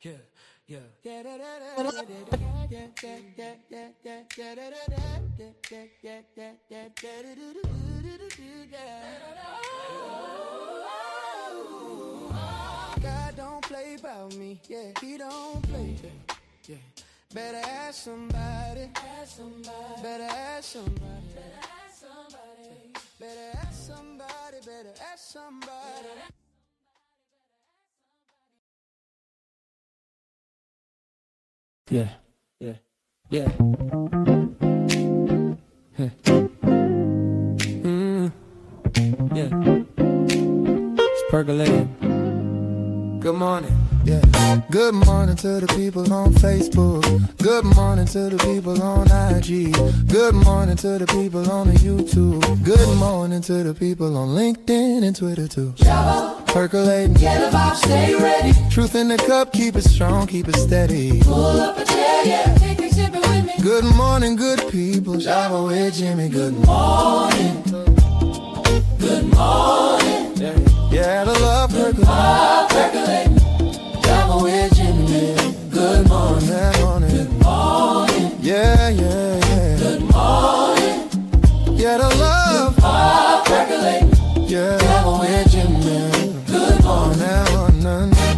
Yeah, yeah. God don't play about me, yeah, he don't play, yeah. Better ask somebody, better ask somebody, better ask somebody, better ask somebody. Yeah, yeah, yeah. Yeah. It's percolating. Good morning. Yeah. Good morning to the people on Facebook. Good morning to the people on IG. Good morning to the people on the YouTube. Good morning to the people on LinkedIn and Twitter too. Java. Percolating. Get a vibe, stay ready. Truth in the cup, keep it strong, keep it steady. Pull up a chair, yeah. Take a sip with me. Good morning, good people. Java with Jimmy. Good morning. Good morning. Yeah, the love percolating. Java with Jimmy. Good morning. Good morning. Yeah, yeah, yeah. Good morning. Yeah, the love percolating. Yeah, Java with Jimmy. Good morning.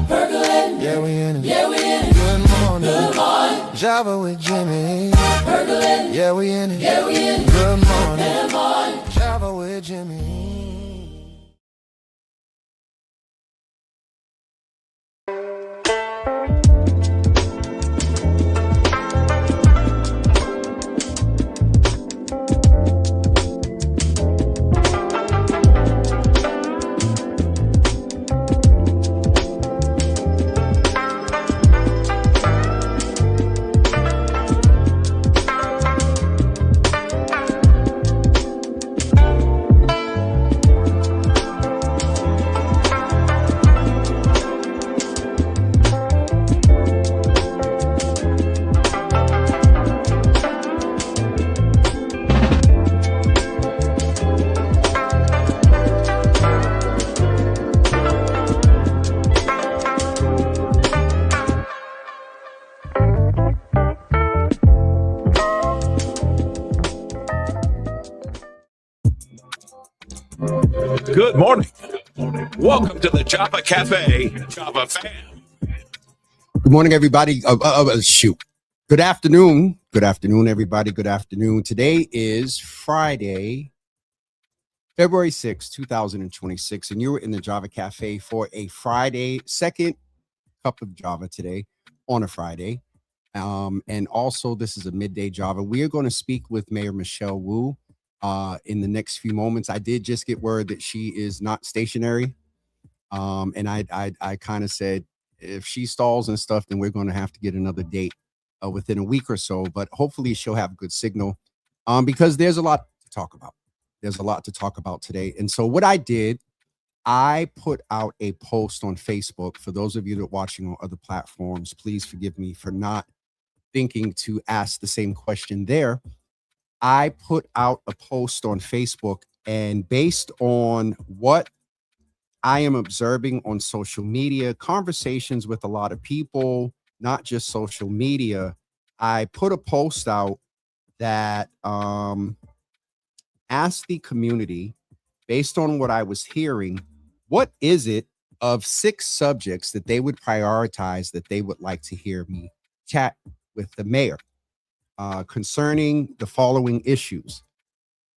Percolating. Yeah, we in it. Yeah, we in it. Good morning. Good morning. Java with Jimmy. Percolating. Yeah, we in it. Yeah, we in it. Good morning. Good morning. Java with Jimmy. Good morning. Welcome to the Java Cafe, Java fam. Good morning, everybody. Good afternoon. Good afternoon, everybody. Good afternoon. Today is Friday, February 6, 2026, and you're in the Java Cafe for a Friday, second cup of Java today on a Friday. And also, this is a midday Java. We are going to speak with Mayor Michelle Wu in the next few moments. I did just get word that she is not stationary. And I kind of said, if she stalls and stuff, then we're going to have to get another date within a week or so. But hopefully she'll have good signal because there's a lot to talk about. There's a lot to talk about today. And so what I did, I put out a post on Facebook. For those of you that are watching on other platforms, please forgive me for not thinking to ask the same question there. I put out a post on Facebook, and based on what I am observing on social media, conversations with a lot of people, not just social media, I put a post out that asked the community, based on what I was hearing, what is it of 6 subjects that they would prioritize that they would like to hear me chat with the mayor concerning the following issues.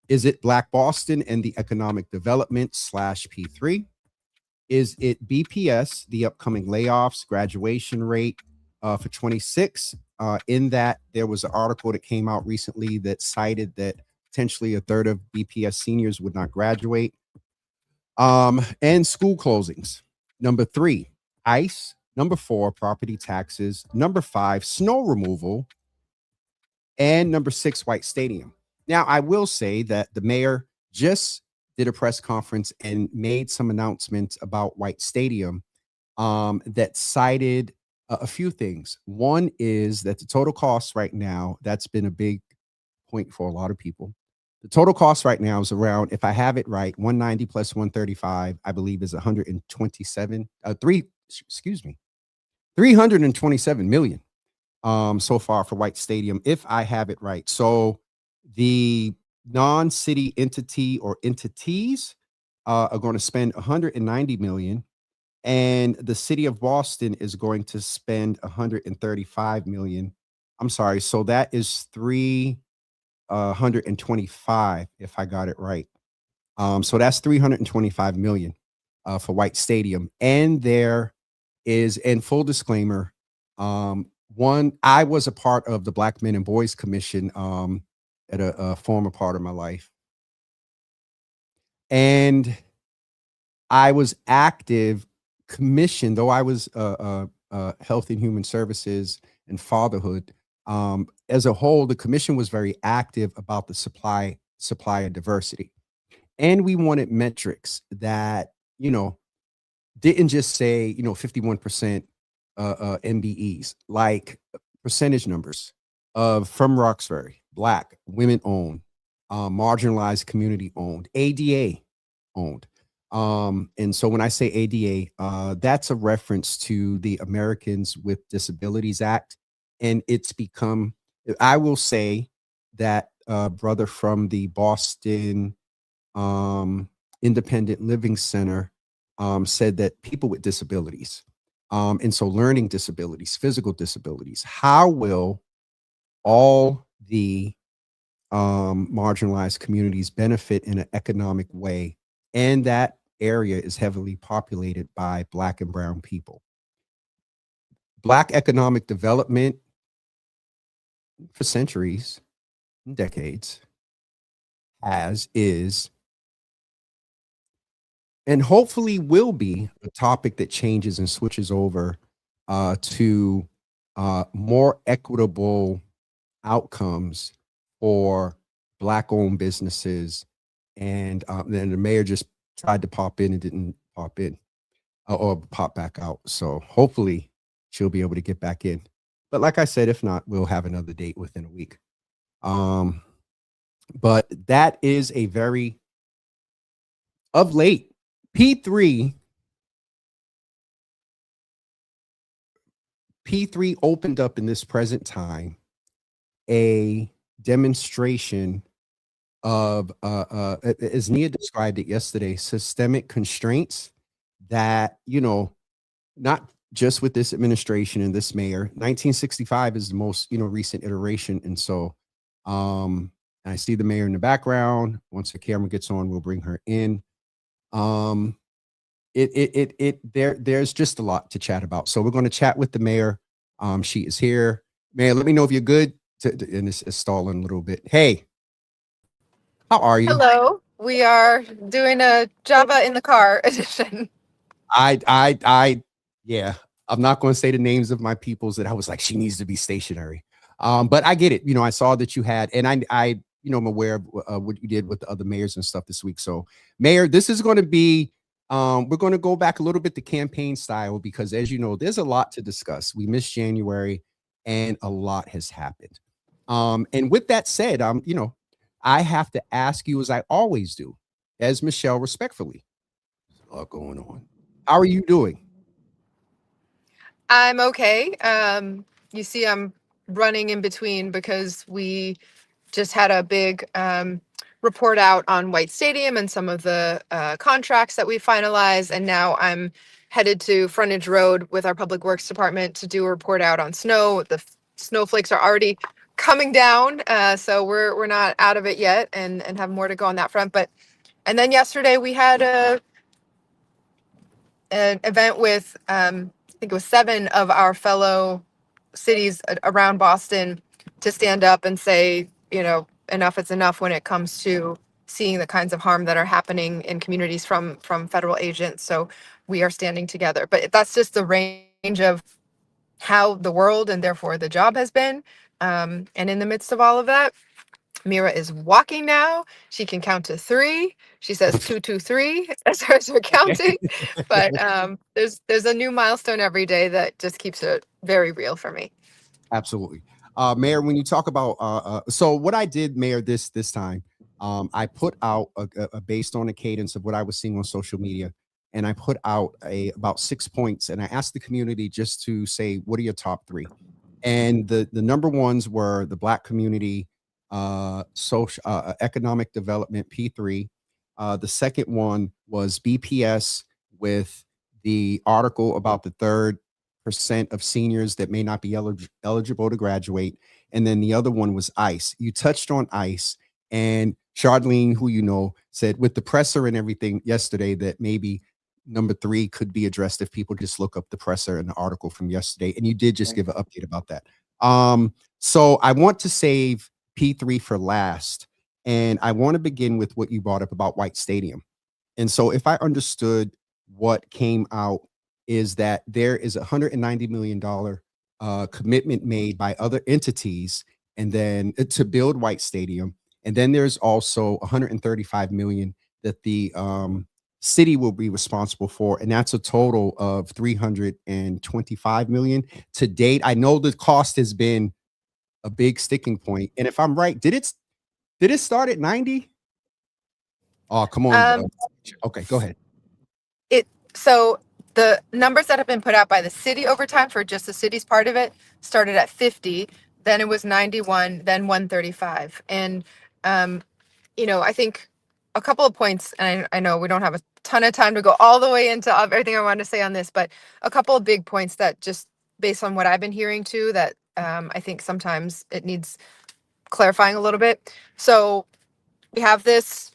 Is it Black Boston and the economic development /P3? Is it BPS, the upcoming layoffs, graduation rate for 26? In that, there was an article that came out recently that cited that potentially a third of BPS seniors would not graduate. And school closings. Number 3, ICE. Number 4, property taxes. Number 5, snow removal. And number 6, White Stadium. Now, I will say that the mayor just did a press conference and made some announcements about White Stadium that cited a few things. One is that the total cost right now, that's been a big point for a lot of people. The total cost right now is around, if I have it right, 190 plus 135, I believe is 127, 327 million so far for White Stadium, if I have it right. So the non-city entity or entities are going to spend 190 million, and the city of Boston is going to spend 135 million. I'm sorry. So that is 325, if I got it right. So that's 325 million for White Stadium. And there is, and full disclaimer, I was a part of the Black Men and Boys Commission at a former part of my life. And I was active commission, though I was health and human services and fatherhood. As a whole, the commission was very active about the supply of diversity. And we wanted metrics that, didn't just say, 51% MBEs, like percentage numbers of from Roxbury, Black, women owned, marginalized community owned, ADA owned. And so when I say ADA, that's a reference to the Americans with Disabilities Act. And it's become, I will say that brother from the Boston Independent Living Center said that people with disabilities, and so learning disabilities, physical disabilities, how will all the marginalized communities benefit in an economic way? And that area is heavily populated by Black and brown people. Black economic development for centuries and decades is, and hopefully will be, a topic that changes and switches over to more equitable outcomes for Black-owned businesses. And then the mayor just tried to pop in and didn't pop in or pop back out. So hopefully she'll be able to get back in. But like I said, if not, we'll have another date within a week. But that is a very, of late, P3 opened up in this present time a demonstration of, as Nia described it yesterday, systemic constraints that, not just with this administration and this mayor. 1965 is the most, recent iteration. And so I see the mayor in the background. Once the camera gets on, we'll bring her in. There's just a lot to chat about. So we're going to chat with the mayor. She is here. Mayor, let me know if you're good. And it's stalling a little bit. Hey, how are you? Hello. We are doing a Java in the car edition. Yeah, I'm not going to say the names of my peoples that I was like, she needs to be stationary. But I get it. I saw that you had, and I I'm aware of what you did with the other mayors and stuff this week. So Mayor, this is going to be, we're going to go back a little bit to campaign style, because as you know, there's a lot to discuss. We missed January and a lot has happened. And with that said, I have to ask you, as I always do, as Michelle, respectfully, there's a lot going on. How are you doing? I'm okay. You see, I'm running in between because we just had a big report out on White Stadium and some of the contracts that we finalized. And now I'm headed to Frontage Road with our Public Works Department to do a report out on snow. The snowflakes are already coming down, so we're not out of it yet, and have more to go on that front. And then yesterday we had an event with I think it was 7 of our fellow cities around Boston to stand up and say, enough is enough when it comes to seeing the kinds of harm that are happening in communities from federal agents. So we are standing together. But that's just the range of how the world and therefore the job has been. And in the midst of all of that, Mira is walking now. She can count to 3. She says 2, 2, 3 as far as her counting. But there's a new milestone every day that just keeps it very real for me. Absolutely. Mayor, when you talk about, so what I did, Mayor, this time, I put out based on the cadence of what I was seeing on social media, and I put out about 6 points, and I asked the community just to say, what are your top three? And the number ones were the Black community, social economic development, P3. The second one was BPS, with the article about the 3% of seniors that may not be eligible to graduate. And then the other one was ICE. You touched on ICE, and Charlene, who you know, said with the presser and everything yesterday that maybe number three could be addressed if people just look up the presser and the article from yesterday. And you did just give an update about that. So I want to save P3 for last. And I want to begin with what you brought up about White Stadium. And so if I understood what came out is that there is $190 million commitment made by other entities, and then to build White Stadium. And then there's also 135 million that the city will be responsible for, and that's a total of 325 million to date. I know the cost has been a big sticking point, and if I'm right, did it start at 90? Oh, come on. Okay, go ahead. So the numbers that have been put out by the city over time for just the city's part of it started at 50, then it was 91, then 135. And, I think a couple of points, and I know we don't have a ton of time to go all the way into everything I want to say on this, but a couple of big points that just based on what I've been hearing too, that I think sometimes it needs clarifying a little bit. So we have this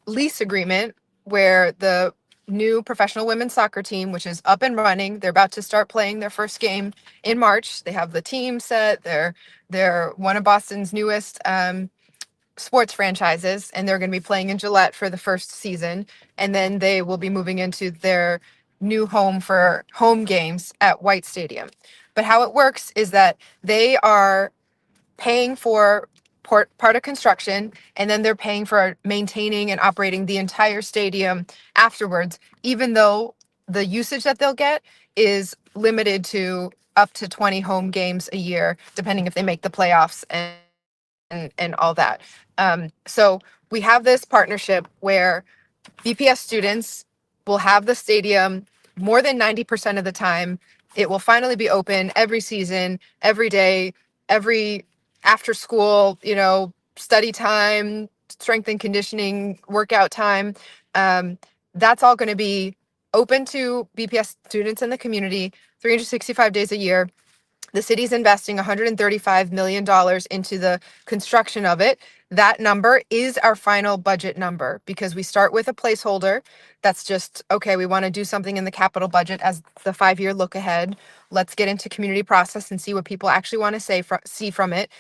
lease agreement where the new professional women's soccer team, which is up and running, they're about to start playing their first game in March. They have the team set. They're one of Boston's newest sports franchises, and they're going to be playing in Gillette for the first season. And then they will be moving into their new home for home games at White Stadium. But how it works is that they are paying for part of construction, and then they're paying for maintaining and operating the entire stadium afterwards, even though the usage that they'll get is limited to up to 20 home games a year, depending if they make the playoffs and all that. So we have this partnership where BPS students will have the stadium more than 90% of the time. It will finally be open every season, every day, every after school, study time, strength and conditioning, workout time. That's all going to be open to BPS students in the community 365 days a year. The city's investing $135 million into the construction of it. That number is our final budget number because we start with a placeholder. That's just, okay, we want to do something in the capital budget as the 5-year look ahead. Let's get into community process and see what people actually want to see from it.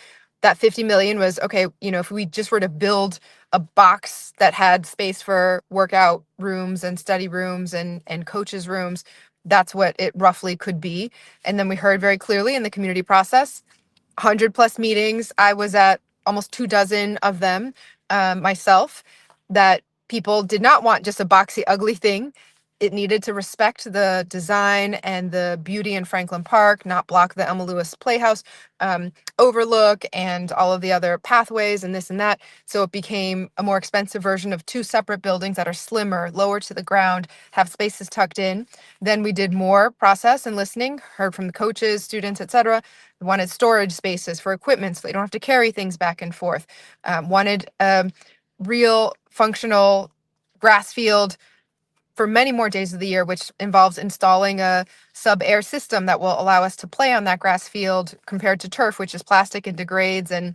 That 50 million was, okay, if we just were to build a box that had space for workout rooms and study rooms and coaches rooms, that's what it roughly could be. And then we heard very clearly in the community process, 100 plus meetings. I was at almost 24 of them myself, that people did not want just a boxy, ugly thing. It needed to respect the design and the beauty in Franklin Park, not block the Emma Lewis Playhouse overlook and all of the other pathways and this and that. So it became a more expensive version of 2 separate buildings that are slimmer, lower to the ground, have spaces tucked in. Then we did more process and listening, heard from the coaches, students, etc. Wanted storage spaces for equipment so they don't have to carry things back and forth. Wanted real functional grass field for many more days of the year, which involves installing a sub-air system that will allow us to play on that grass field compared to turf, which is plastic and degrades, and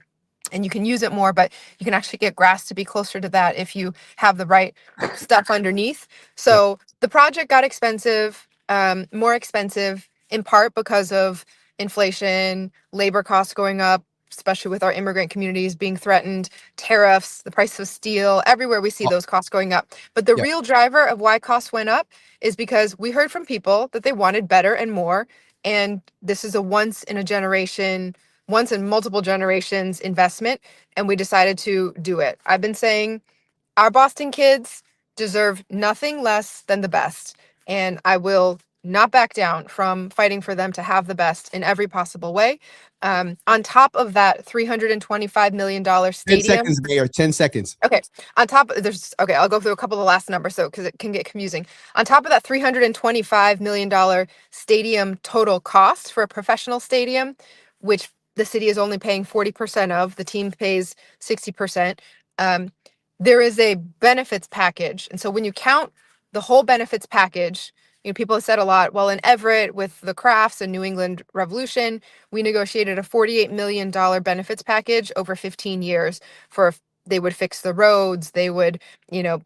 you can use it more, but you can actually get grass to be closer to that if you have the right stuff underneath. So the project got expensive, more expensive in part because of inflation, labor costs going up, especially with our immigrant communities being threatened, tariffs, the price of steel, everywhere we see those costs going up. But the real driver of why costs went up is because we heard from people that they wanted better and more. And this is a once in multiple generations investment. And we decided to do it. I've been saying our Boston kids deserve nothing less than the best. And I will not back down from fighting for them to have the best in every possible way. On top of that $325 million 10 stadium. seconds, Mayor. 10 seconds. Okay. On top of okay, I'll go through a couple of the last numbers so because it can get confusing. On top of that $325 million stadium total cost for a professional stadium, which the city is only paying 40% of, the team pays 60%. There is a benefits package. And so when you count the whole benefits package, people have said a lot. Well, in Everett with the Crafts and New England Revolution, we negotiated a $48 million benefits package over 15 years for they would fix the roads, they would,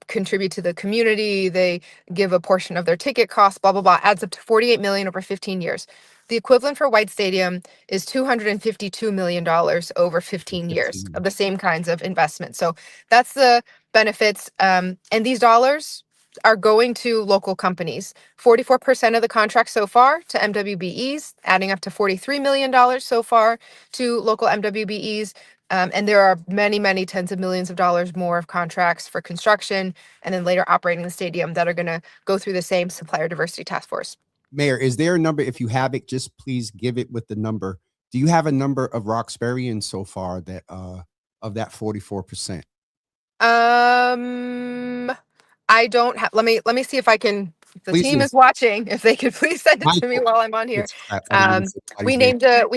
contribute to the community, they give a portion of their ticket costs, blah, blah, blah, adds up to 48 million over 15 years. The equivalent for White Stadium is $252 million over 15 years of the same kinds of investments. So that's the benefits. And these dollars are going to local companies. 44% of the contracts so far to MWBEs, adding up to $43 million so far to local MWBEs. And there are many, many tens of millions of dollars more of contracts for construction and then later operating the stadium that are going to go through the same supplier diversity task force. Mayor, is there a number? If you have it, just please give it with the number. Do you have a number of Roxburyans so far that of that 44%? I don't have. Let me see if I can. The Please team do. is watching. If they could please send it to me while I'm on here. We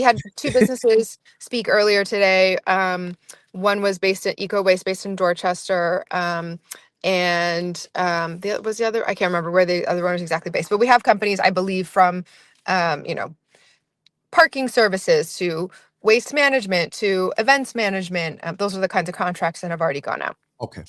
had two businesses speak earlier today. One was based at Eco Waste, based in Dorchester. And the other, I can't remember where the other one was exactly based, but we have companies, I believe, from parking services to waste management to events management. Those are the kinds of contracts that have already gone out. Okay.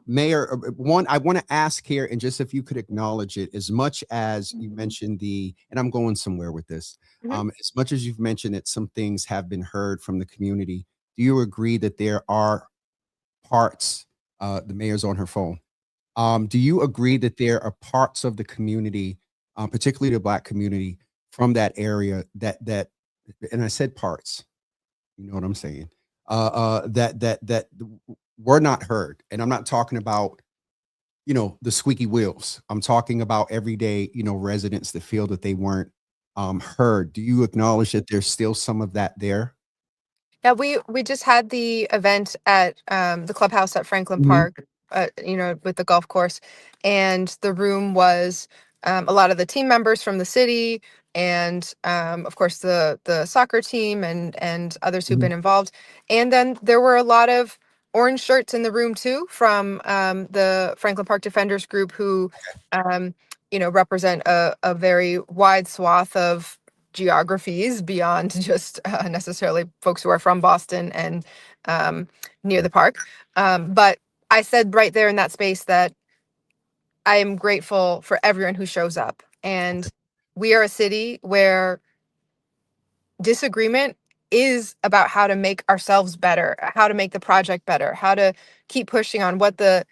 Mayor, one, I want to ask here, and just if you could acknowledge it, as much as you mentioned and I'm going somewhere with this, as much as you've mentioned that some things have been heard from the community, do you agree that there are parts, the mayor's on her phone, do you agree that there are parts of the community, particularly the Black community from that area that, and I said parts, you know what I'm saying, that were not heard? And I'm not talking about, the squeaky wheels. I'm talking about everyday, residents that feel that they weren't heard. Do you acknowledge that there's still some of that there? Yeah, we just had the event at the clubhouse at Franklin Park, with the golf course, and the room was a lot of the team members from the city, and of course the soccer team and others who've been involved, and then there were a lot of orange shirts in the room too from the Franklin Park Defenders group who represent a very wide swath of geographies beyond just necessarily folks who are from Boston and near the park. But I said right there in that space that I am grateful for everyone who shows up. And we are a city where disagreement is about how to make ourselves better, how to make the project better, how to keep pushing on what the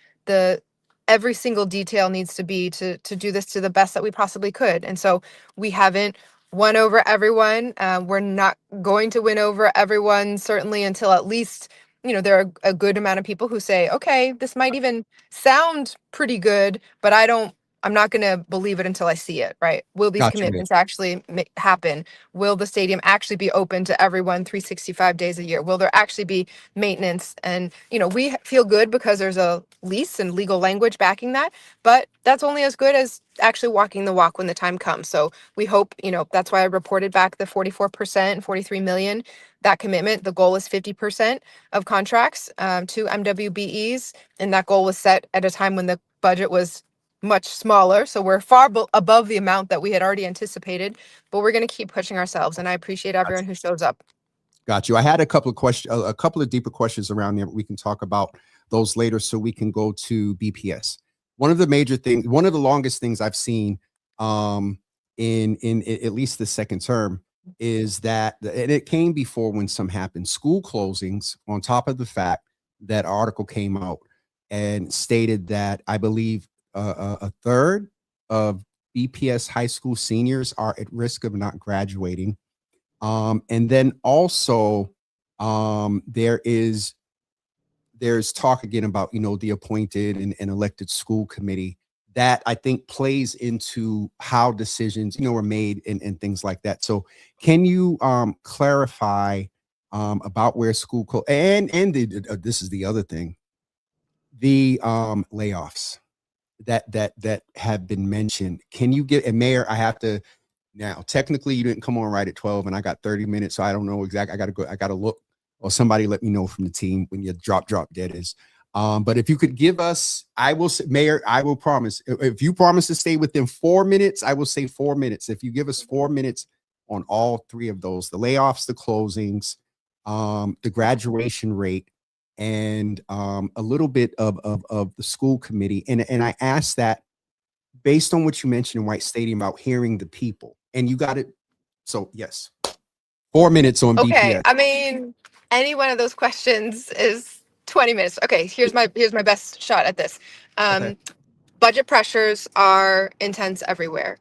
every single detail needs to be to do this to the best that we possibly could. And so we haven't won over everyone. We're not going to win over everyone, certainly until at least, there are a good amount of people who say, okay, this might even sound pretty good, but I'm not going to believe it until I see it, right? Will these commitments actually happen? Will the stadium actually be open to everyone 365 days a year? Will there actually be maintenance? And, we feel good because there's a lease and legal language backing that, but that's only as good as actually walking the walk when the time comes. So we hope, that's why I reported back the 44%, 43 million, that commitment. The goal is 50% of contracts to MWBEs. And that goal was set at a time when the budget was much smaller. So we're far above the amount that we had already anticipated, but we're going to keep pushing ourselves. And I appreciate everyone who shows up. Got you. I had a couple of questions, a couple of deeper questions around there, but we can talk about those later so we can go to BPS. One of the major things, one of the longest things I've seen in at least the second term is that, and it came before when some happened, school closings, on top of the fact that article came out and stated that I believe a third of BPS high school seniors are at risk of not graduating. And then also there's talk again about, the appointed and elected school committee that I think plays into how decisions, are made and things like that. So can you clarify about where this is the other thing, the layoffs that have been mentioned. Can you get, and Mayor, I have to, now technically you didn't come on right at 12 and I got 30 minutes, so I don't know exactly. I gotta look, or somebody let me know from the team when your drop dead is. But if you could give us, I will say, Mayor, I will promise, if you promise to stay within 4 minutes, I will say 4 minutes. If you give us 4 minutes on all three of those, the layoffs, the closings, the graduation rate, and a little bit of the school committee. And I asked that based on what you mentioned in White Stadium about hearing the people, and you got it. So yes, 4 minutes on Okay. BPS. I mean, any one of those questions is 20 minutes. Okay. Here's my best shot at this. Okay. Budget pressures are intense everywhere.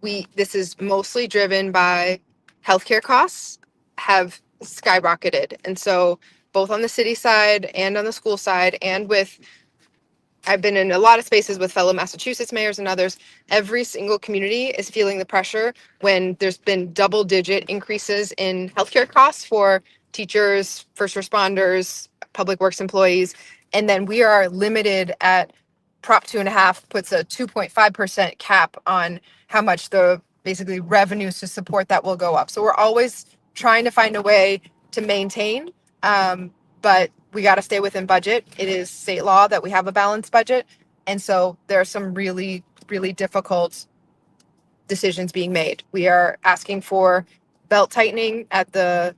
This is mostly driven by healthcare costs have skyrocketed. And so both on the city side and on the school side, and I've been in a lot of spaces with fellow Massachusetts mayors and others. Every single community is feeling the pressure when there's been double-digit increases in healthcare costs for teachers, first responders, public works employees. And then we are limited at Prop 2.5 puts a 2.5% cap on how much the basically revenues to support that will go up. So we're always trying to find a way to maintain, but we got to stay within budget. It is state law that we have a balanced budget. And so there are some really, really difficult decisions being made. We are asking for belt tightening at the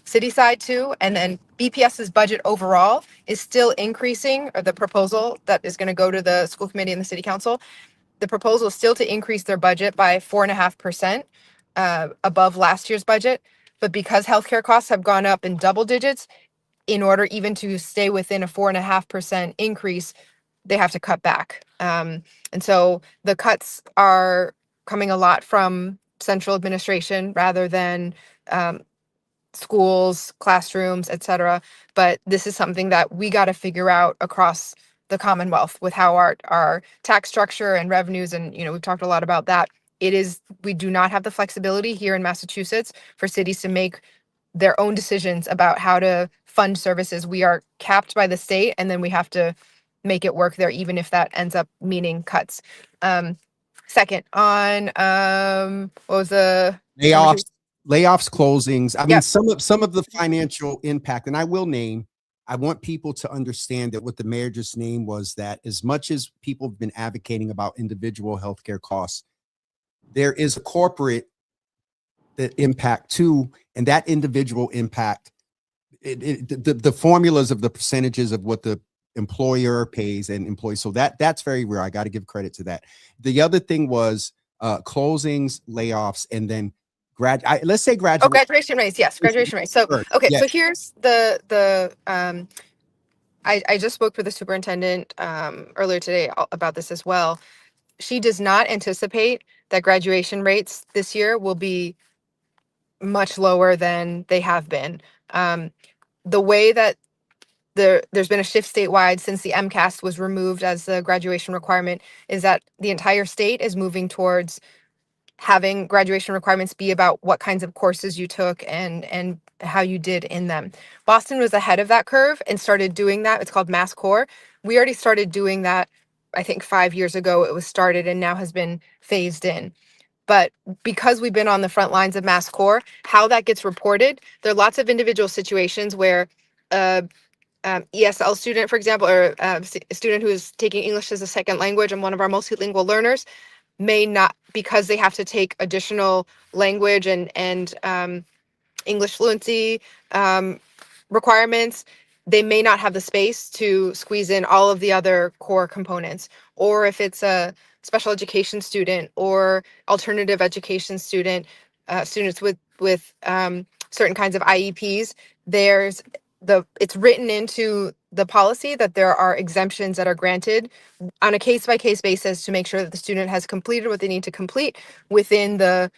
city side too. And then BPS's budget overall is still increasing, or the proposal that is going to go to the school committee and the city council. The proposal is still to increase their budget by 4.5% above last year's budget. But because healthcare costs have gone up in double digits, in order even to stay within a 4.5% increase, they have to cut back. And so the cuts are coming a lot from central administration rather than schools, classrooms, et cetera. But this is something that we got to figure out across the Commonwealth with how our tax structure and revenues, and we've talked a lot about that. We do not have the flexibility here in Massachusetts for cities to make their own decisions about how to fund services. We are capped by the state, and then we have to make it work there, even if that ends up meaning cuts. Second, on what was the Layoffs, closings. I mean, Yep. some of the financial impact, and I will name. I want people to understand that what the mayor just named was that as much as people have been advocating about individual healthcare costs, there is a corporate impact too, and that individual impact, the formulas of the percentages of what the employer pays and employees. So that's very rare. I got to give credit to that. The other thing was closings, layoffs, and then let's say graduate. graduation rates. Yes, graduation rates. So, okay, Yes. so here's I just spoke with the superintendent earlier today about this as well. She does not anticipate that graduation rates this year will be much lower than they have been. The way that there's been a shift statewide since the MCAS was removed as the graduation requirement is that the entire state is moving towards having graduation requirements be about what kinds of courses you took and how you did in them. Boston was ahead of that curve and started doing that. It's called MassCore. We already started doing that, I think 5 years ago it was started and now has been phased in. But because we've been on the front lines of MassCore, how that gets reported, there are lots of individual situations where ESL student, for example, or a student who is taking English as a second language and one of our multilingual learners may not, because they have to take additional language and English fluency requirements, they may not have the space to squeeze in all of the other core components. Or if it's a special education student or alternative education student, students with certain kinds of IEPs, it's written into the policy that there are exemptions that are granted on a case-by-case basis to make sure that the student has completed what they need to complete within the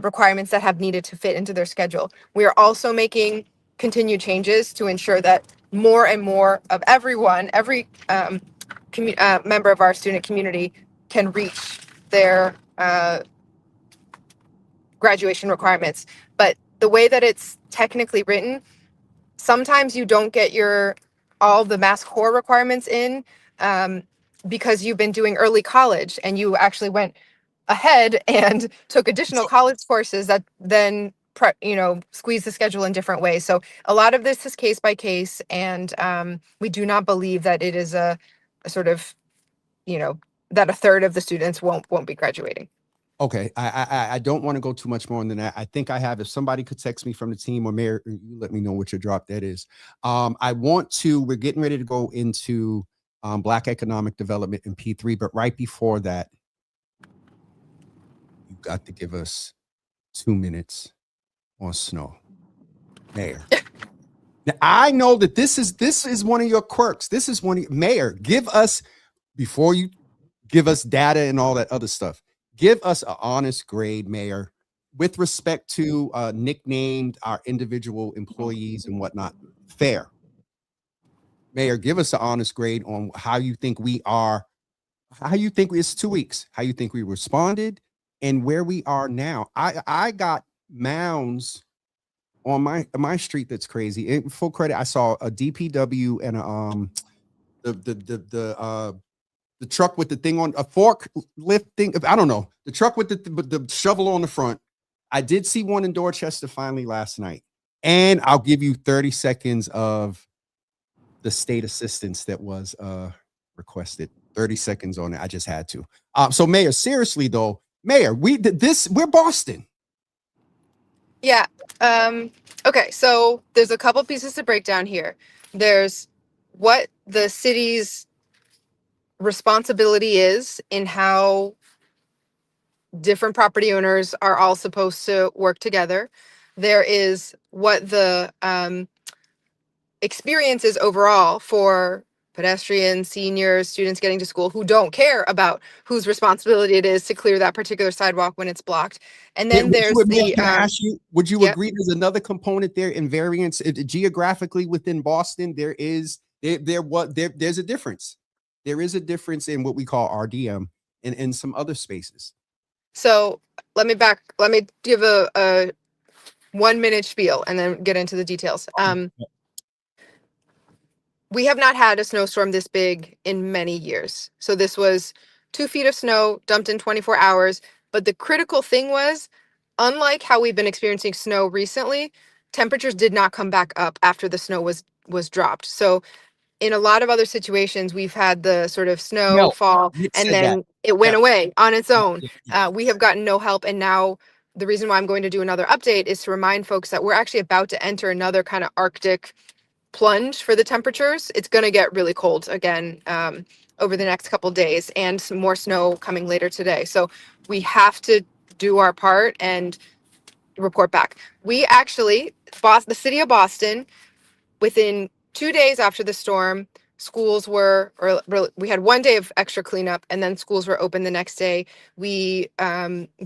requirements that have needed to fit into their schedule. We are also making continued changes to ensure that more and more of every member of our student community can reach their graduation requirements. But the way that it's technically written, sometimes you don't get all the Mass Core requirements in because you've been doing early college and you actually went ahead and took additional college courses that then squeeze the schedule in different ways. So a lot of this is case by case, and we do not believe that it is a sort of that a third of the students won't be graduating. Okay, I don't want to go too much more than that. I think I have. If somebody could text me from the team or Mayor, you let me know what your drop that is. We're getting ready to go into Black economic development in P3, but right before that, you got to give us 2 minutes on snow, Mayor. Now, I know that this is one of your quirks. This is Mayor, give us, before you give us data and all that other stuff, give us an honest grade, Mayor, with respect to nicknamed our individual employees and whatnot. Fair. Mayor, give us an honest grade on how you think we are, it's 2 weeks, how you think we responded and where we are now. I got mounds on my street that's crazy. In full credit, I saw a DPW and the truck with the thing on a forklift thing. I don't know, the truck with the shovel on the front. I did see one in Dorchester finally last night, and I'll give you 30 seconds of the state assistance that was requested. 30 seconds on it. I just had to. So Mayor, seriously though, Mayor, we're Boston. Yeah. Okay. So there's a couple pieces to break down here. There's what the city's responsibility is in how different property owners are all supposed to work together. There is what the experience is overall for pedestrians, seniors, students getting to school who don't care about whose responsibility it is to clear that particular sidewalk when it's blocked. And then there's would you agree there's another component there in variance geographically within Boston? There's a difference. There is a difference in what we call RDM and in some other spaces. So let me give a 1 minute spiel and then get into the details. We have not had a snowstorm this big in many years. So this was 2 feet of snow dumped in 24 hours. But the critical thing was, unlike how we've been experiencing snow recently, temperatures did not come back up after the snow was dropped. So in a lot of other situations, we've had the sort of snow fall and then it went away on its own. We have gotten no help. And now the reason why I'm going to do another update is to remind folks that we're actually about to enter another kind of Arctic plunge for the temperatures. It's going to get really cold again over the next couple days, and some more snow coming later today. So we have to do our part and report back. We actually, the city of Boston, within 2 days after the storm, we had 1 day of extra cleanup, and then schools were open the next day. We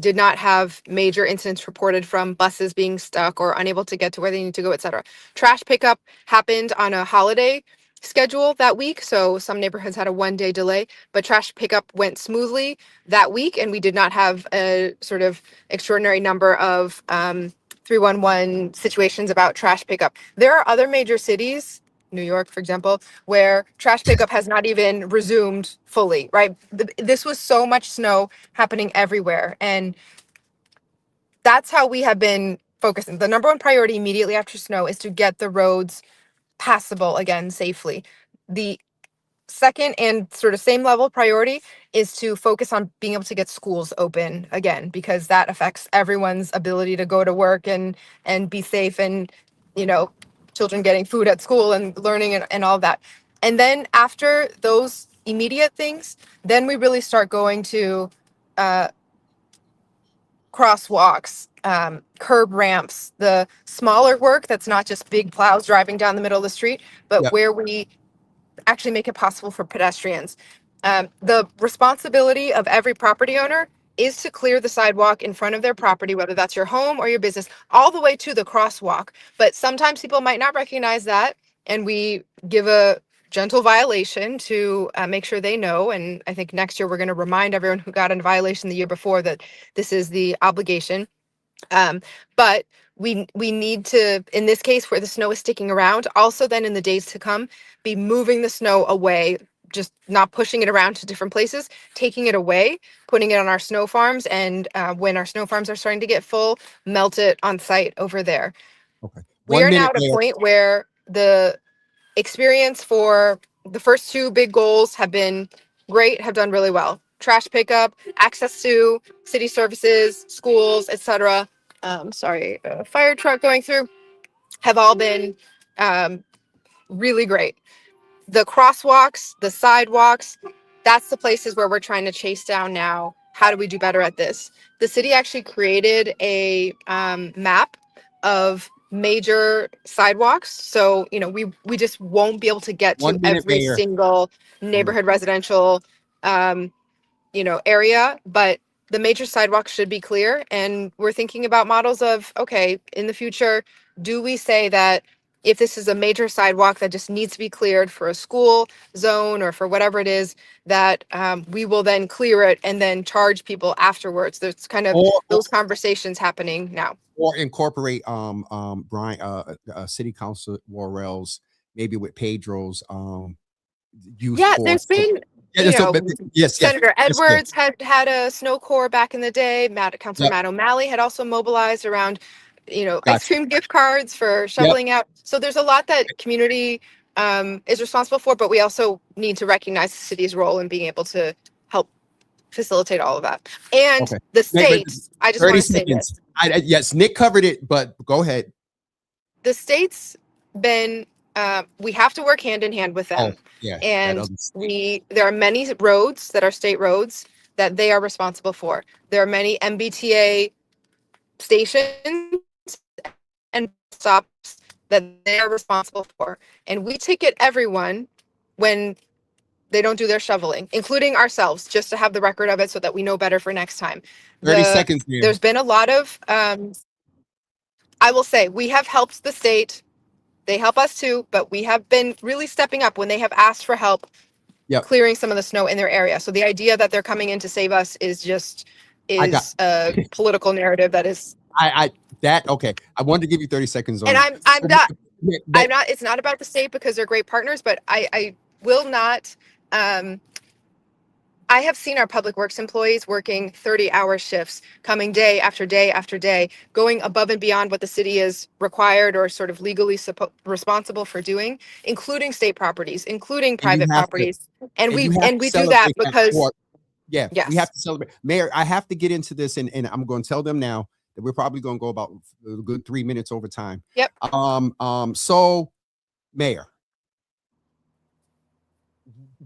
did not have major incidents reported from buses being stuck or unable to get to where they need to go, etc. Trash pickup happened on a holiday schedule that week, so some neighborhoods had a 1 day delay, but trash pickup went smoothly that week, and we did not have a sort of extraordinary number of 311 situations about trash pickup. There are other major cities, New York, for example, where trash pickup has not even resumed fully, right? This was so much snow happening everywhere. And that's how we have been focusing. The number one priority immediately after snow is to get the roads passable again safely. The second and sort of same level priority is to focus on being able to get schools open again, because that affects everyone's ability to go to work and be safe, and children getting food at school and learning and all of that. And then after those immediate things, then we really start going to crosswalks, curb ramps, the smaller work that's not just big plows driving down the middle of the street, but where we actually make it possible for pedestrians. The responsibility of every property owner is to clear the sidewalk in front of their property, whether that's your home or your business, all the way to the crosswalk. But sometimes people might not recognize that, and we give a gentle violation to make sure they know. And I think next year we're going to remind everyone who got a violation the year before that this is the obligation. But we need to, in this case where the snow is sticking around, also then in the days to come, be moving the snow away, just not pushing it around to different places, taking it away, putting it on our snow farms, and when our snow farms are starting to get full, melt it on site over there. Okay. We 1 are now minute, at a Mayor. point where the experience for the first two big goals have been great, have done really well. Trash pickup, access to city services, schools, etc. Sorry, a fire truck going through, have all been really great. The crosswalks, the sidewalks, that's the places where we're trying to chase down now. How do we do better at this? The city actually created a map of major sidewalks. So, you know, we just won't be able to get to 1 minute, every Mayor. single neighborhood residential area, but the major sidewalks should be clear. And we're thinking about models of, okay, in the future, do we say that if this is a major sidewalk that just needs to be cleared for a school zone or for whatever it is, that we will then clear it and then charge people afterwards? There's kind of Or those conversations happening now. incorporate Brian City Council Worrell's, maybe with Pedro's youth Yeah, corps. there's been, Yeah, you so, know, yes, Senator yes, ma'am. Edwards had a snow corps back in the day. Councilor Yep. Matt O'Malley had also mobilized around, you know, ice Gotcha. cream gift cards for shoveling out. So there's a lot that community is responsible for, but we also need to recognize the city's role in being able to help facilitate all of that. And Okay. the Wait, but states, I just 30 want to say this. seconds. Yes, Nick covered it, but go ahead. The state's been, we have to work hand in hand with them. Oh, yeah. And there are many roads that are state roads that they are responsible for. There are many MBTA stations and stops that they are responsible for. And we ticket everyone when they don't do their shoveling, including ourselves, just to have the record of it so that we know better for next time. 30 seconds, man. There's been a lot of, I will say, we have helped the state. They help us too, but we have been really stepping up when they have asked for help clearing some of the snow in their area. So the idea that they're coming in to save us is just a political narrative that is. Okay. I wanted to give you 30 seconds on. And that. I'm not. It's not about the state because they're great partners, but I will not. I have seen our public works employees working 30-hour shifts, coming day after day after day, going above and beyond what the city is required or sort of legally responsible for doing, including state properties, including private properties. And we do that because we have to celebrate. Mayor, I have to get into this, and I'm going to tell them now that we're probably going to go about a good 3 minutes over time. Yep. So, Mayor,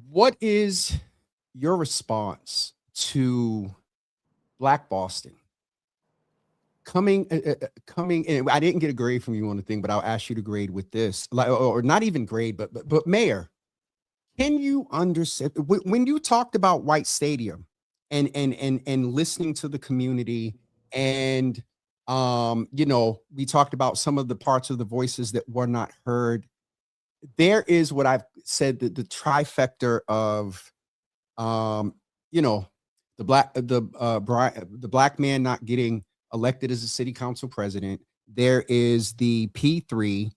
what is your response to Black Boston coming and I didn't get a grade from you on the thing, but I'll ask you to grade with this, like, or not even grade, but Mayor, can you understand when you talked about White Stadium and listening to the community, and you know, we talked about some of the parts of the voices that were not heard. There is what I've said, the trifecta of you know, the black man not getting elected as a city council president. There is the P3.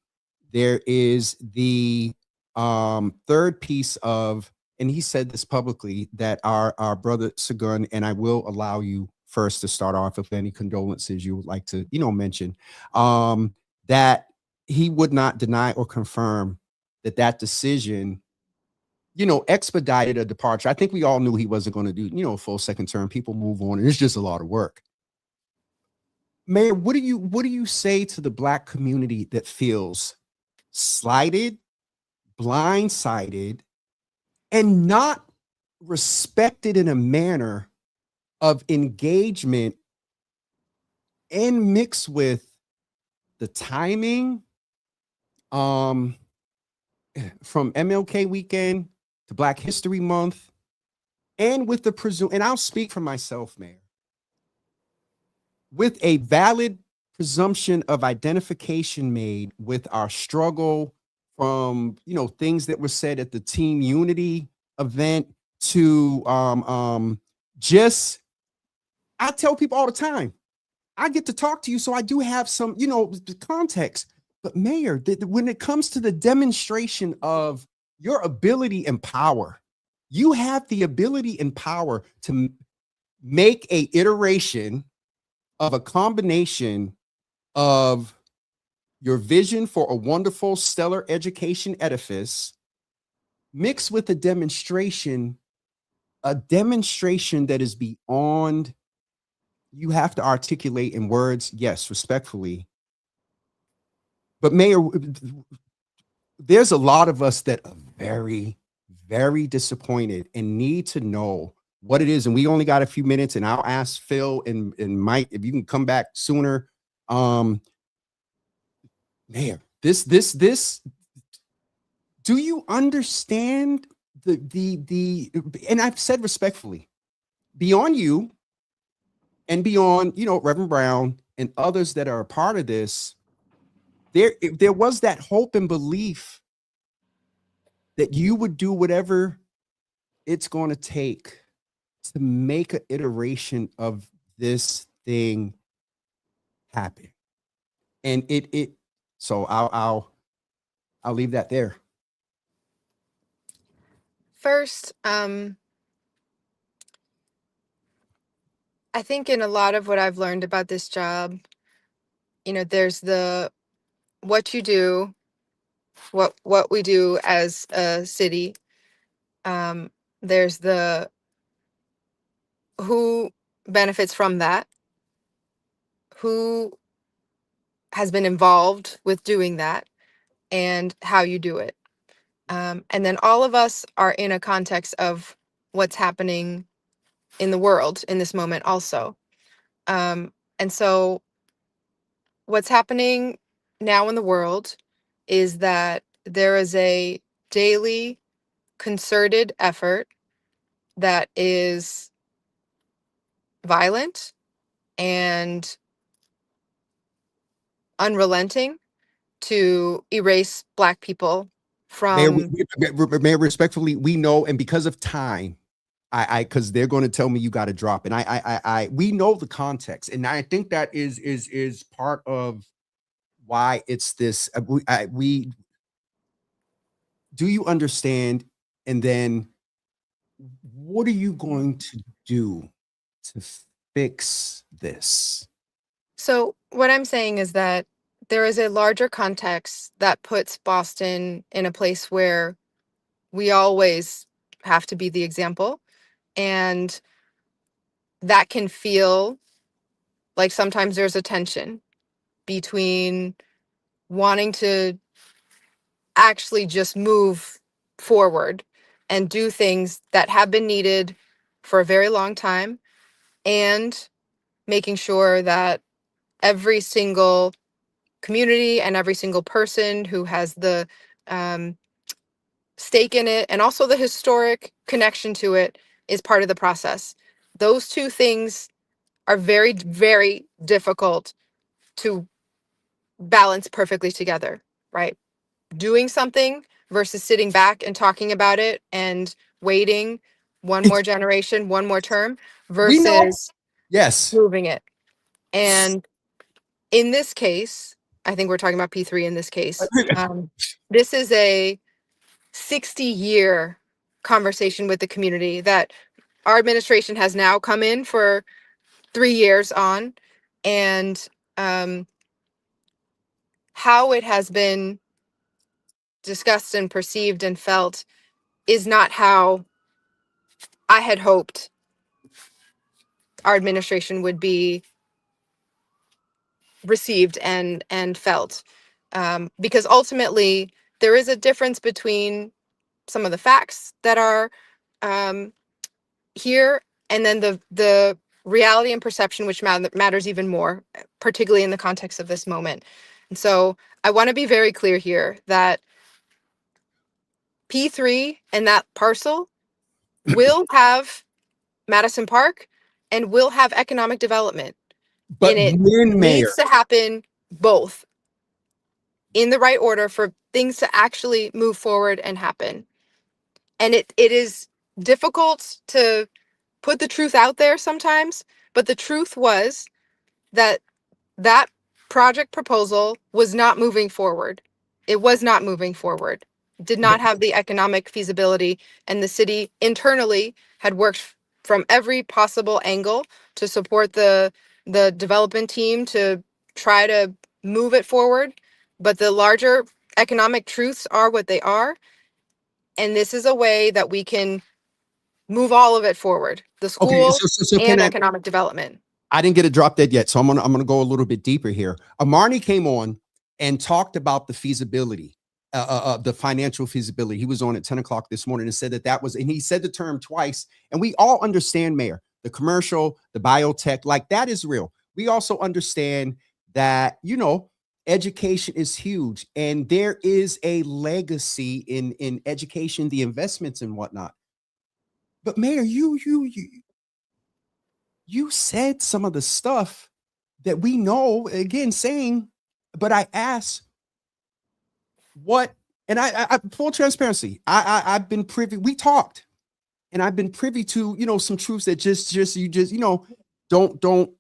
There is the third piece of, and he said this publicly, that our brother Sagun, and I will allow you first to start off with any condolences you would like to, you know, mention, that he would not deny or confirm that decision, you know, expedited a departure. I think we all knew he wasn't going to do, you know, a full second term. People move on, and it's just a lot of work. Mayor, what do you say to the Black community that feels slighted, blindsided, and not respected in a manner of engagement, and mixed with the timing from MLK weekend to Black History Month, and with the and I'll speak for myself, Mayor, with a valid presumption of identification made with our struggle from things that were said at the Team Unity event to just I tell people all the time, I get to talk to you, so I do have some context. But Mayor, when it comes to the demonstration of your ability and power, you have the ability and power to make a iteration of a combination of your vision for a wonderful, stellar education edifice mixed with a demonstration that is beyond, you have to articulate in words, yes, respectfully. But Mayor, there's a lot of us that are very, very disappointed and need to know what it is. And we only got a few minutes, and I'll ask Phil and Mike if you can come back sooner. Mayor, this, do you understand the, and I've said respectfully, beyond you and beyond, Reverend Brown and others that are a part of this, there was that hope and belief that you would do whatever it's going to take to make an iteration of this thing happen. And so I'll leave that there. First, I think in a lot of what I've learned about this job, there's the what you do, what we do as a city. There's the who benefits from that, who has been involved with doing that, and how you do it. And then all of us are in a context of what's happening in the world in this moment also. And so what's happening now in the world is that there is a daily concerted effort that is violent and unrelenting to erase Black people from. Mayor, respectfully, we know, and because of time, because they're going to tell me you got to drop, and we know the context, and I think that is part of why it's this. We do you understand? And then, what are you going to do to fix this? So what I'm saying is that there is a larger context that puts Boston in a place where we always have to be the example. And that can feel like sometimes there's a tension between wanting to actually just move forward and do things that have been needed for a very long time, and making sure that every single community and every single person who has the stake in it and also the historic connection to it is part of the process. Those two things are very, very difficult to balance perfectly together, right? Doing something versus sitting back and talking about it and waiting one more generation, one more term We know. versus Yes. moving it. And in this case, I think we're talking about P3 in this case. This is a 60-year conversation with the community that our administration has now come in for 3 years on, and how it has been discussed and perceived and felt is not how I had hoped our administration would be received and felt. Because ultimately there is a difference between some of the facts that are here, and then the reality and perception, which matters even more, particularly in the context of this moment. And so I want to be very clear here that P3 and that parcel will have Madison Park and will have economic development. But and it when, Mayor, needs to happen both. in the right order for things to actually move forward and happen. And it is difficult to put the truth out there sometimes, but the truth was that that project proposal was not moving forward. It was not moving forward. Did not have the economic feasibility, and the city internally had worked from every possible angle to support the development team to try to move it forward. But the larger economic truths are what they are, and this is a way that we can move all of it forward. The Okay, school so can and I? economic development. I didn't get a drop dead yet, so I'm gonna go a little bit deeper here. Amarni came on and talked about the feasibility, the financial feasibility. He was on at 10 o'clock this morning and said that was, and he said the term twice. And we all understand, Mayor, the commercial, the biotech, like that is real. We also understand that education is huge, and there is a legacy in education, the investments and whatnot. But Mayor, you said some of the stuff that we know, again saying, but I asked what, and I full transparency, I've been privy, we talked, and I've been privy to some truths that don't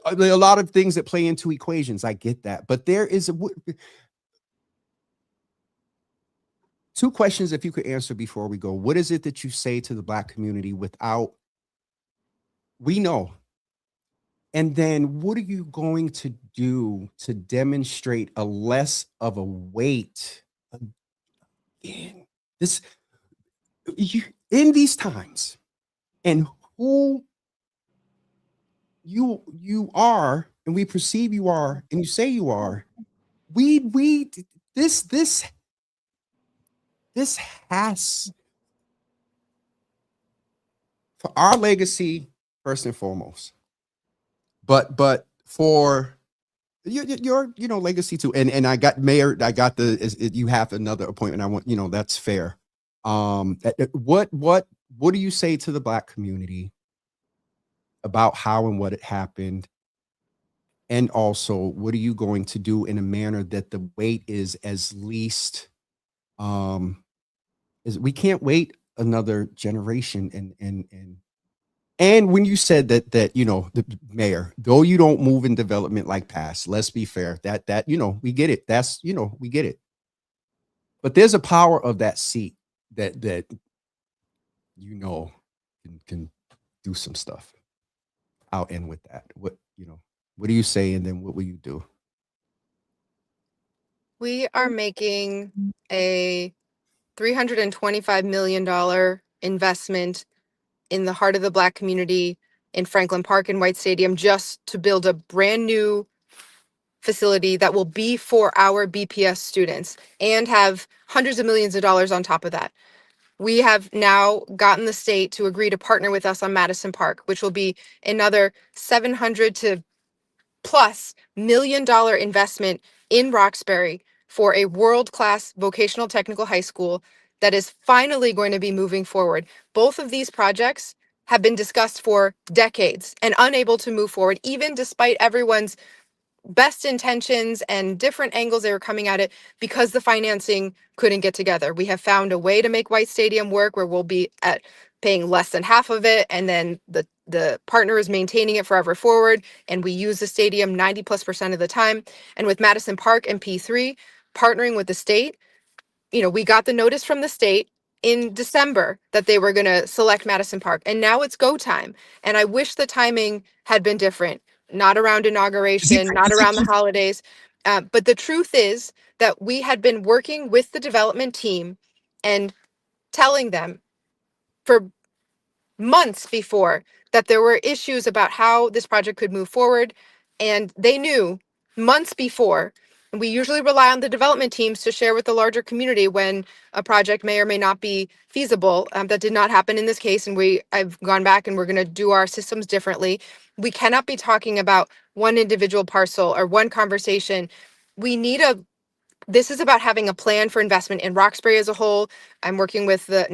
a lot of things that play into equations. I get that, but there is two questions if you could answer before we go. What is it that you say to the Black community without, we know? And then what are you going to do to demonstrate a less of a weight again? This in these times, and who you are, and we perceive you are, and you say you are. This has, for our legacy first and foremost, but for your legacy too. And I got Mayor, I got you have another appointment. I want, that's fair. What do you say to the Black community about how and what it happened? And also, what are you going to do in a manner that the wait is as least, is we can't wait another generation. And when you said that the Mayor, though you don't move in development like past, let's be fair, that we get it. That's we get it. But there's a power of that seat that can do some stuff. I'll end with that. What do you say, and then what will you do? We are making a $325 million investment in the heart of the Black community in Franklin Park and White Stadium just to build a brand new facility that will be for our BPS students and have hundreds of millions of dollars on top of that. We have now gotten the state to agree to partner with us on Madison Park, which will be another $700 to plus $1 million investment in Roxbury for a world-class vocational technical high school that is finally going to be moving forward. Both of these projects have been discussed for decades and unable to move forward, even despite everyone's best intentions and different angles they were coming at it, because the financing couldn't get together. We have found a way to make White Stadium work where we'll be at paying less than half of it, and then the partner is maintaining it forever forward, and we use the stadium 90+% of the time. And with Madison Park and P3 partnering with the state, we got the notice from the state in December that they were going to select Madison Park, and now it's go time. And I wish the timing had been different, not around inauguration, not around the holidays. But the truth is that we had been working with the development team and telling them for months before that there were issues about how this project could move forward. And they knew months before. And we usually rely on the development teams to share with the larger community when a project may or may not be feasible. That did not happen in this case. And I've gone back and we're going to do our systems differently. We cannot be talking about one individual parcel or one conversation. This is about having a plan for investment in Roxbury as a whole. I'm working with the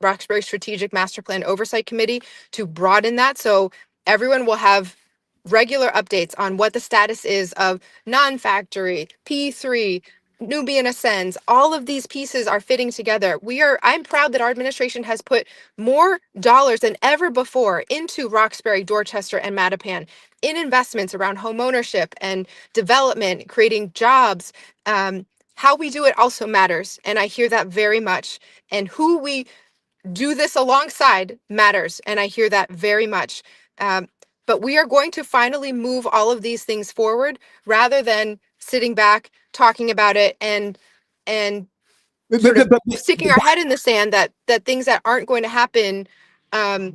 Roxbury Strategic Master Plan Oversight Committee to broaden that, so everyone will have regular updates on what the status is of non-factory, P3, Nubian Ascends. All of these pieces are fitting together. I'm proud that our administration has put more dollars than ever before into Roxbury, Dorchester, and Mattapan in investments around home ownership and development, creating jobs. How we do it also matters. And I hear that very much. And who we do this alongside matters. And I hear that very much. But we are going to finally move all of these things forward rather than sitting back, talking about it and sort of sticking our head in the sand that things that aren't going to happen, have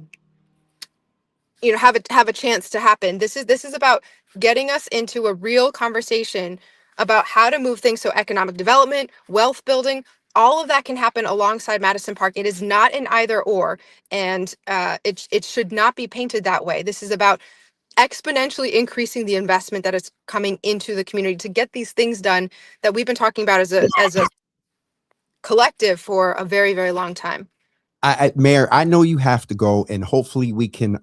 a chance to happen. This is about getting us into a real conversation about how to move things so economic development, wealth building, all of that can happen alongside Madison Park. It is not an either or, and it should not be painted that way. This is about exponentially increasing the investment that is coming into the community to get these things done that we've been talking about as a collective for a very, very long time. Mayor, I know you have to go, and hopefully we can,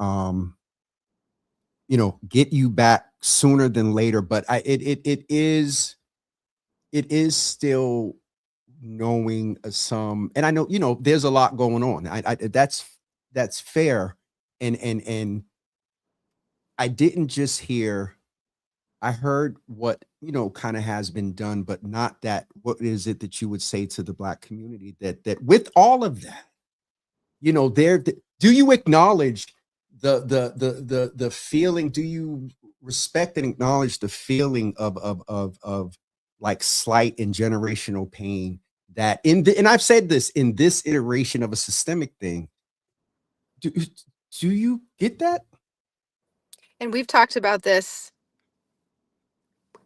get you back sooner than later. But it is still knowing some, and I know there's a lot going on. That's fair, and I didn't just hear. I heard what kind of has been done, but not that. What is it that you would say to the Black community that with all of that? Do you acknowledge the feeling? Do you respect and acknowledge the feeling of like slight and generational pain that and I've said this in this iteration of a systemic thing? Do you get that? And we've talked about this,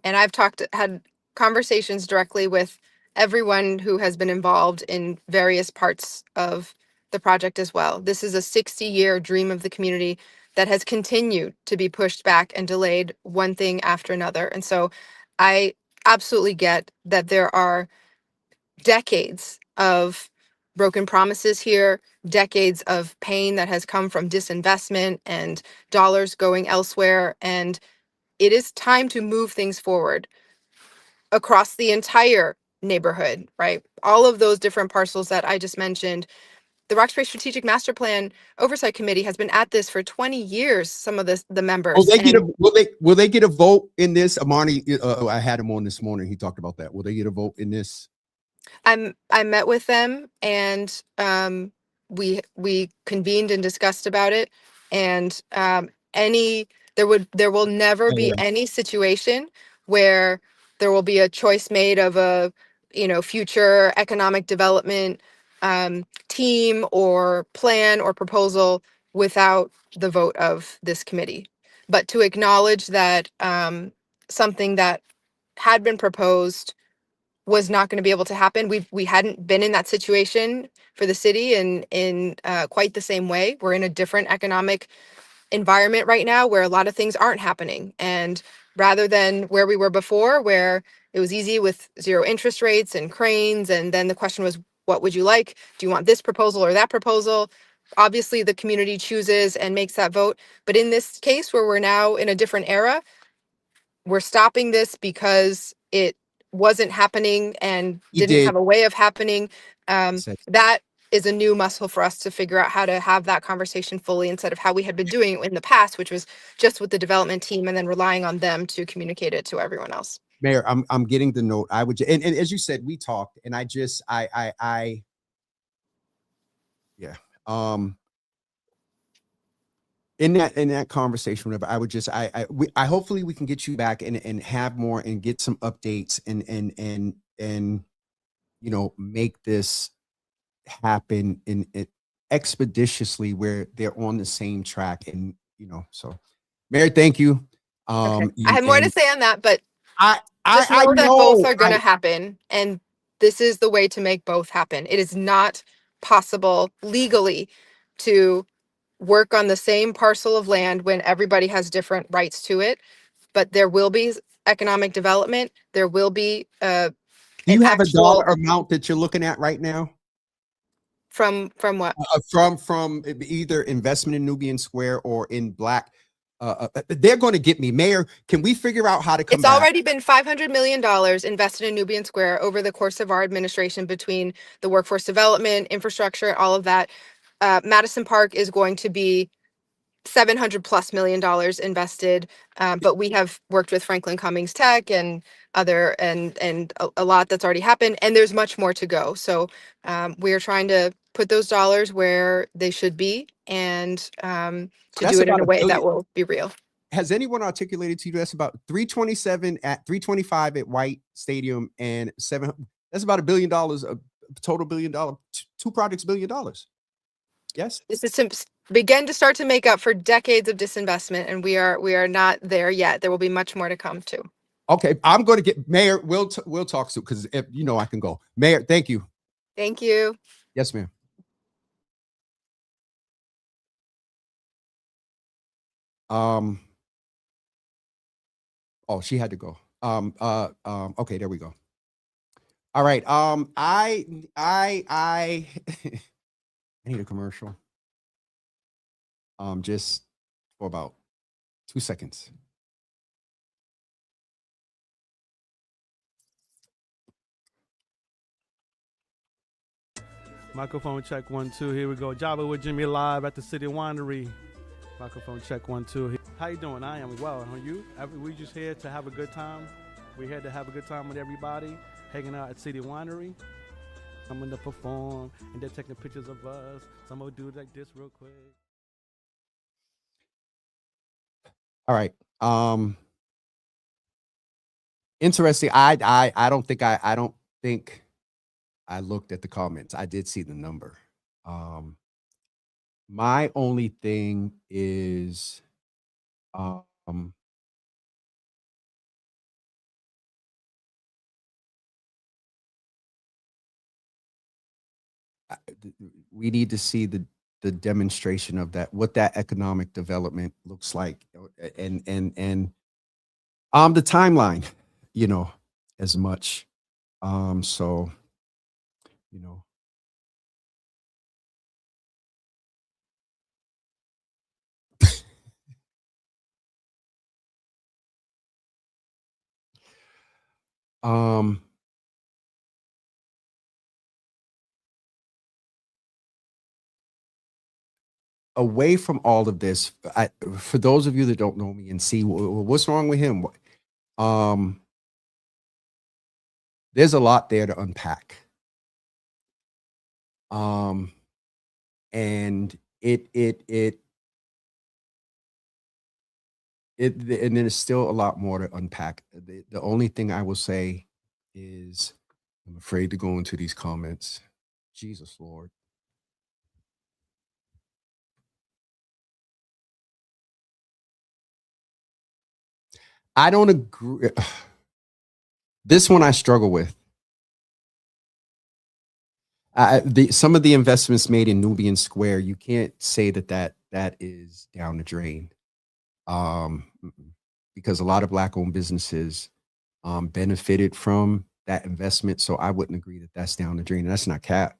and I've had conversations directly with everyone who has been involved in various parts of the project as well. This is a 60-year dream of the community that has continued to be pushed back and delayed, one thing after another. And so I absolutely get that there are decades of broken promises here, decades of pain that has come from disinvestment and dollars going elsewhere. And it is time to move things forward across the entire neighborhood, right? All of those different parcels that I just mentioned. The Roxbury Strategic Master Plan Oversight Committee has been at this for 20 years. Some of the members. Will they get a vote in this? Amani, I had him on this morning. He talked about that. Will they get a vote in this? I met with them, and we convened and discussed about it. And there will never be any situation where there will be a choice made of a future economic development team or plan or proposal without the vote of this committee. But to acknowledge that something that had been proposed was not going to be able to happen. We hadn't been in that situation for the city in quite the same way. We're in a different economic environment right now where a lot of things aren't happening. And rather than where we were before, where it was easy with zero interest rates and cranes, and then the question was, what would you like? Do you want this proposal or that proposal? Obviously, the community chooses and makes that vote. But in this case, where we're now in a different era, we're stopping this because it wasn't happening and didn't have a way of happening. That is a new muscle for us to figure out how to have that conversation fully instead of how we had been doing it in the past, which was just with the development team and then relying on them to communicate it to everyone else. Mayor, I'm getting the note. I would, and as you said, we talked, and in that conversation, whatever, I would just, I hopefully we can get you back and have more and get some updates and make this happen in expeditiously where they're on the same track. And so Mayor, thank you. Okay. I have more to say on that, but I know that both are going to happen, and this is the way to make both happen. It is not possible legally to work on the same parcel of land when everybody has different rights to it, but there will be economic development. There will be do you have a dollar amount that you're looking at right now? From what? From either investment in Nubian Square or in Black they're going to get me. Mayor, can we figure out how to come It's back? already been $500 million invested in Nubian Square over the course of our administration between the workforce development, infrastructure, all of that. Madison Park is going to be $700+ million invested. But we have worked with Franklin Cummings Tech and other and a lot that's already happened. And there's much more to go. So we are trying to put those dollars where they should be and to That's do it in about a a way that billion. will be real. Has anyone articulated to you that's about 327 at 325 at White Stadium and that's about $1 billion, a total $1 billion, two projects $1 billion. Yes. This is to begin to start to make up for decades of disinvestment, and we are not there yet. There will be much more to come too. Okay, I'm going to get Mayor. We'll talk soon because if you know I can go. Mayor, thank you. Thank you. Yes, ma'am. Oh, she had to go. Okay, there we go. All right. I I need a commercial. Just for about 2 seconds. Microphone check 1 2. Here we go. Java with Jimmy live at the City Winery. Microphone check 1 2. How you doing? I am well. Are you? We just here to have a good time. We're here to have a good time with everybody, hanging out at City Winery. I'm gonna perform, and they're taking pictures of us. So I'm gonna do like this real quick. All right. Interesting. I don't think I looked at the comments. I did see the number. My only thing is we need to see the demonstration of that, what that economic development looks like, and the timeline, you know, as much. So, you know. Away from all of this, for those of you that don't know me and see what's wrong with him, there's a lot there to unpack. And and there's still a lot more to unpack. The only thing I will say is I'm afraid to go into these comments. Jesus Lord. I don't agree. This one I struggle with. Some of the investments made in Nubian Square, you can't say that is down the drain. Because a lot of Black-owned businesses benefited from that investment. So I wouldn't agree that that's down the drain. And that's not cap.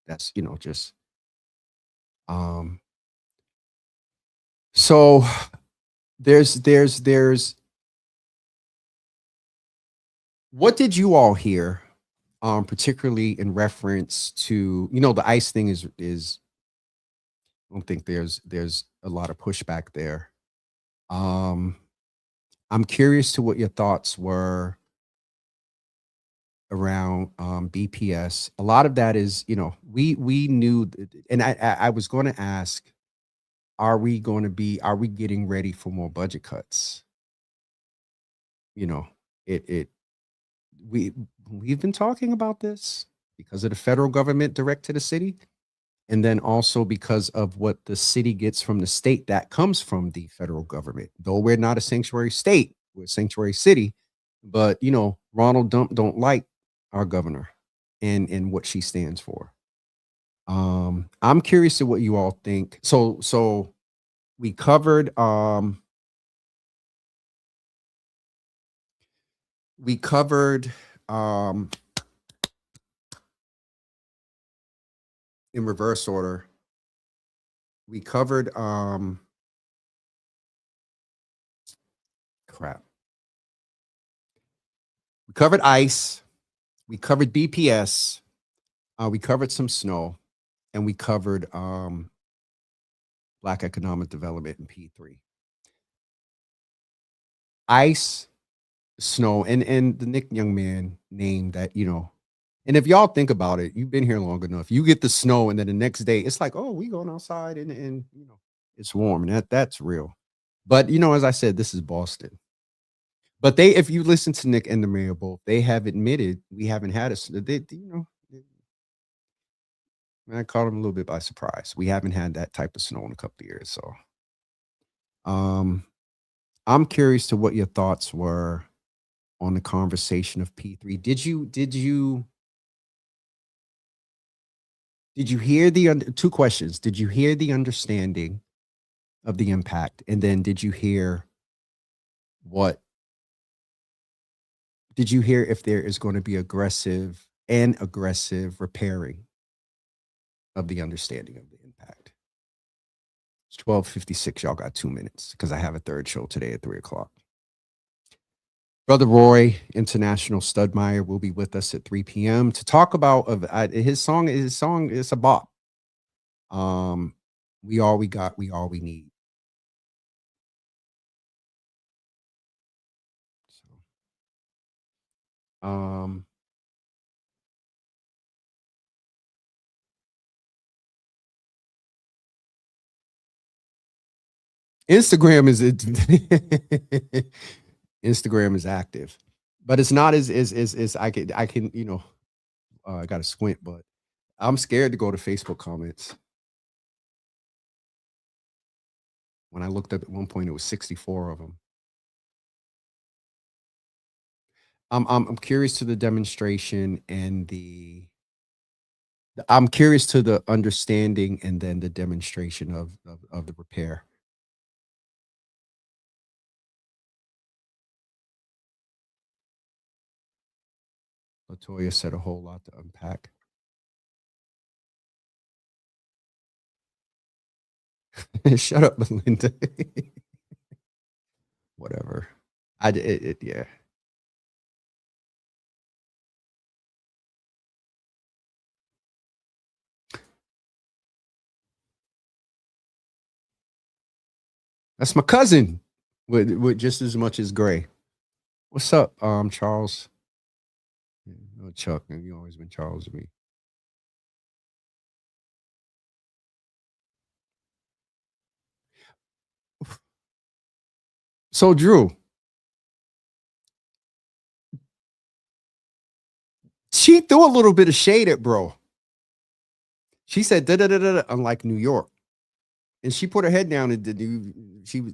That's, you know, just so there's what did you all hear, particularly in reference to, you know, the ICE thing is I don't think there's a lot of pushback there. I'm curious to what your thoughts were around BPS. A lot of that is, you know, we knew, and I was going to ask, are we getting ready for more budget cuts? You know, we've been talking about this because of the federal government direct to the city, and then also because of what the city gets from the state that comes from the federal government. Though we're not a sanctuary state, we're a sanctuary city, but you know, Ronald Dump don't like our governor and what she stands for. I'm curious to what you all think. So we covered in reverse order. We covered crap. We covered ice. We covered BPS. We covered some snow, and we covered Black economic development in P3. Ice, snow, and the Nick Young Man name that, you know, and if y'all think about it, you've been here long enough. You get the snow, and then the next day it's like, oh, we going outside and you know, it's warm, and that's real. But you know, as I said, this is Boston. But they, if you listen to Nick and the mayor both, they have admitted we haven't had you know, I caught them a little bit by surprise. We haven't had that type of snow in a couple of years. So I'm curious to what your thoughts were on the conversation of P3. Did you hear the two questions? Did you hear the understanding of the impact? And then did you hear if there is going to be aggressive repairing of the understanding of the impact? It's 12:56. Y'all got 2 minutes because I have a third show today at 3:00. Brother Roy, International Studmeyer, will be with us at 3 p.m. to talk about his song. His song is a bop. We all we got, we all we need. So, Instagram is Instagram is active, but it's not as I can you know, I got to squint, but I'm scared to go to Facebook comments. When I looked up at one point, it was 64 of them. I'm curious to the demonstration and I'm curious to the understanding and then the demonstration of the repair. Latoya said a whole lot to unpack. Shut up, Melinda. Whatever. Yeah. That's my cousin with just as much as Gray. What's up, Charles? Oh, Chuck, man, you always been Charles to me. So Drew, she threw a little bit of shade at bro. She said da da da da, unlike New York, and she put her head down and did. She was.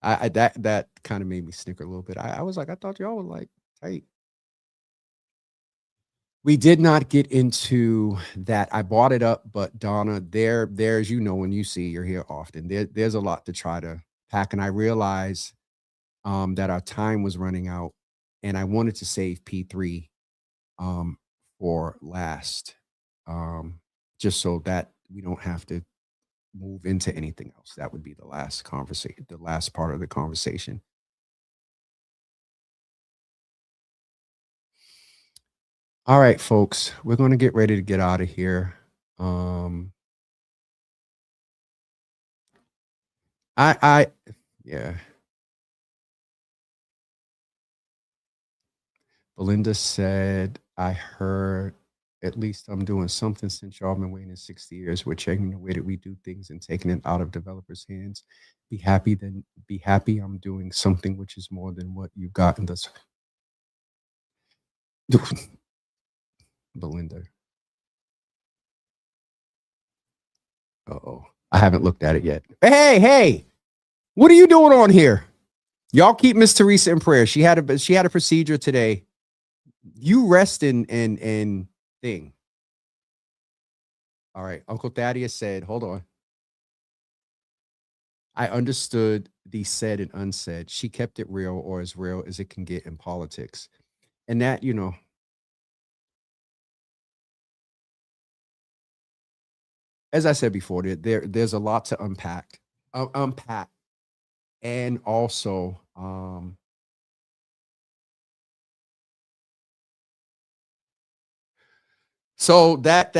I that kind of made me snicker a little bit. I was like, I thought y'all were like tight. We did not get into that. I brought it up, but Donna, there's, you know, when you see, you're here often. There's a lot to try to pack, and I realized that our time was running out, and I wanted to save P3 for last, just so that we don't have to move into anything else. That would be the last conversation, the last part of the conversation. All right, folks, we're going to get ready to get out of here. Yeah. Belinda said, I heard, at least I'm doing something since y'all been waiting 60 years. We're changing the way that we do things and taking it out of developers' hands. Be happy I'm doing something which is more than what you got in this. Belinda. Uh-oh. I haven't looked at it yet. Hey, what are you doing on here? Y'all keep Miss Teresa in prayer. She had a procedure today. You rest and thing. All right. Uncle Thaddeus said, hold on. I understood the said and unsaid. She kept it real, or as real as it can get in politics. And that, you know, as I said before, there's a lot to unpack. And also, So that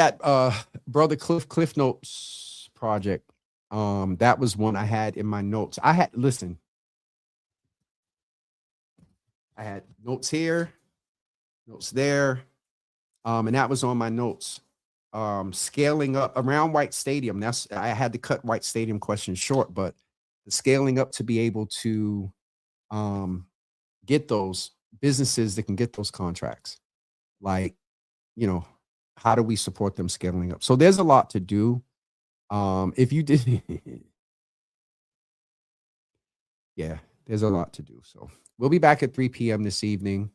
Brother Cliff Notes project, that was one I had in my notes. I had notes here, notes there, and that was on my notes. Scaling up around White Stadium. I had to cut White Stadium questions short, but the scaling up to be able to get those businesses that can get those contracts, like, how do we support them scaling up? So there's a lot to do. If you did, yeah, there's a lot to do. So we'll be back at 3 p.m. this evening.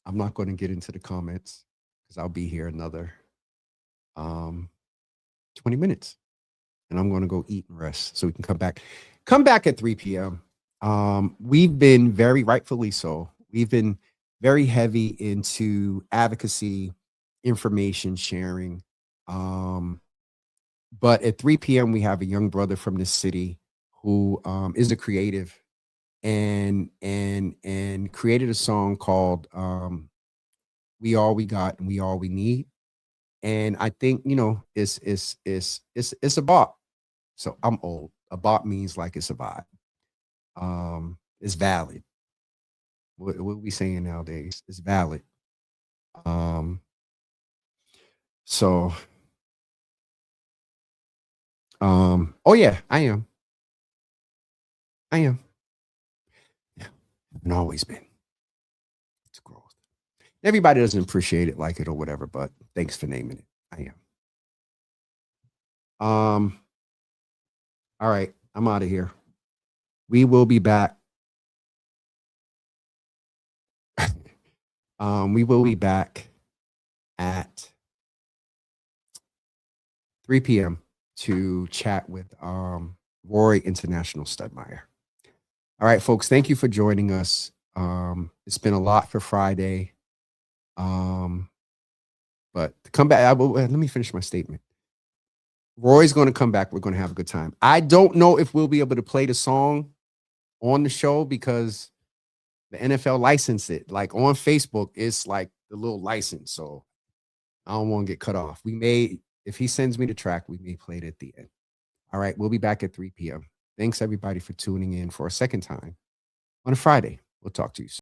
I'm not going to get into the comments because I'll be here another 20 minutes, and I'm going to go eat and rest so we can come back at 3 p.m. We've been very rightfully so. We've been very heavy into advocacy, information sharing. But at 3 p.m., we have a young brother from this city who is a creative and created a song called We All We Got and We All We Need. And I think, it's a bop. So I'm old. A bop means like it's a vibe. It's valid. What are we saying nowadays? It's valid. Oh yeah, I am. Yeah, and always been. It's growth. Everybody doesn't appreciate it, like it, or whatever, but thanks for naming it. I am. All right, I'm out of here. We will be back. We will be back at 3 p.m. to chat with Rory International Studmeyer. All right, folks, thank you for joining us. It's been a lot for Friday. But to come back, let me finish my statement. Roy's going to come back. We're going to have a good time. I don't know if we'll be able to play the song on the show because the NFL licensed it. Like on Facebook, it's like the little license. So I don't want to get cut off. If he sends me the track, we may play it at the end. All right, we'll be back at 3 p.m. Thanks, everybody, for tuning in for a second time on a Friday. We'll talk to you soon.